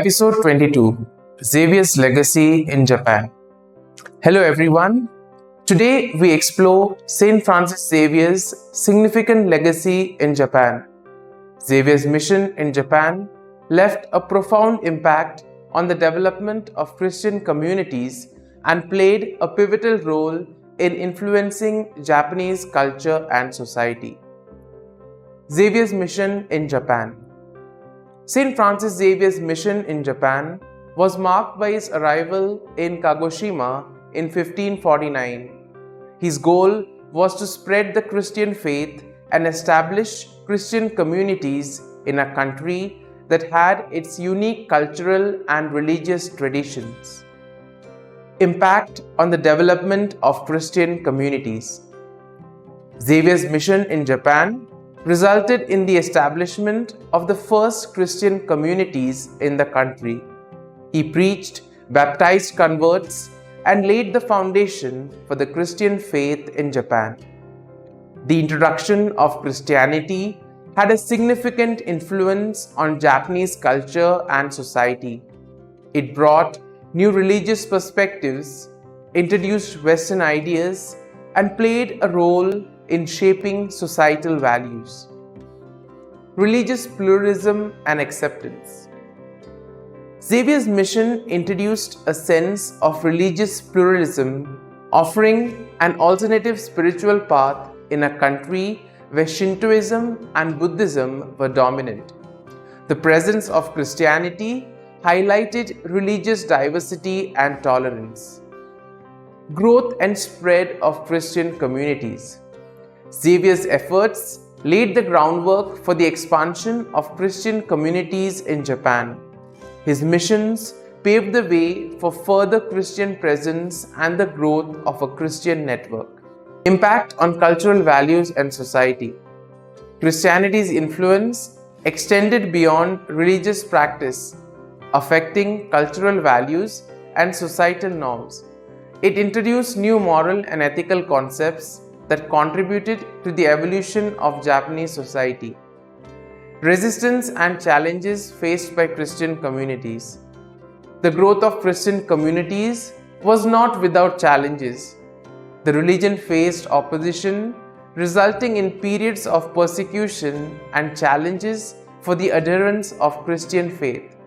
Episode 22, Xavier's Legacy in Japan. Hello everyone. Today we explore St Francis Xavier's significant legacy in Japan. Xavier's mission in Japan left a profound impact on the development of Christian communities and played a pivotal role in influencing Japanese culture and society. Xavier's mission in Japan. St. Francis Xavier's mission in Japan was marked by his arrival in Kagoshima in 1549. His goal was to spread the Christian faith and establish Christian communities in a country that had its unique cultural and religious traditions. Impact on the development of Christian communities. Xavier's mission in Japan resulted in the establishment of the first Christian communities in the country. He preached, baptized converts, and laid the foundation for the Christian faith in Japan. The introduction of Christianity had a significant influence on Japanese culture and society. It brought new religious perspectives, introduced Western ideas, and played a role in shaping societal values. Religious pluralism and acceptance. Xavier's mission introduced a sense of religious pluralism, offering an alternative spiritual path in a country where Shintoism and Buddhism were dominant. The presence of Christianity highlighted religious diversity and tolerance. Growth and spread of Christian communities. Xavier's efforts laid the groundwork for the expansion of Christian communities in Japan. His missions paved the way for further Christian presence and the growth of a Christian network. Impact on cultural values and society. Christianity's influence extended beyond religious practice, affecting cultural values and societal norms. It introduced new moral and ethical concepts that contributed to the evolution of Japanese society. Resistance and challenges faced by Christian communities. The growth of Christian communities was not without challenges. The religion faced opposition, resulting in periods of persecution and challenges for the adherents of Christian faith.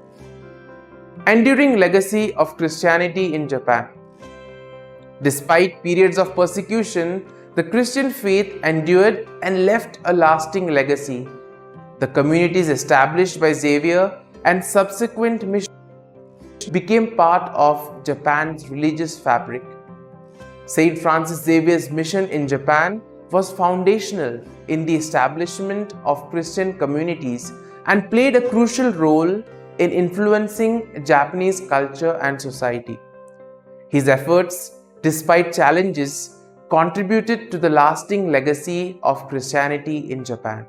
Enduring legacy of Christianity in Japan. Despite periods of persecution, the Christian faith endured and left a lasting legacy. The communities established by Xavier and subsequent missions became part of Japan's religious fabric. St. Francis Xavier's mission in Japan was foundational in the establishment of Christian communities and played a crucial role in influencing Japanese culture and society. His efforts, despite challenges, contributed to the lasting legacy of Christianity in Japan.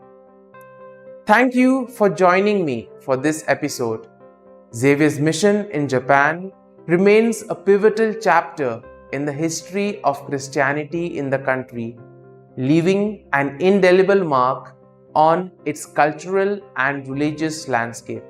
Thank you for joining me for this episode. Xavier's mission in Japan remains a pivotal chapter in the history of Christianity in the country, leaving an indelible mark on its cultural and religious landscape.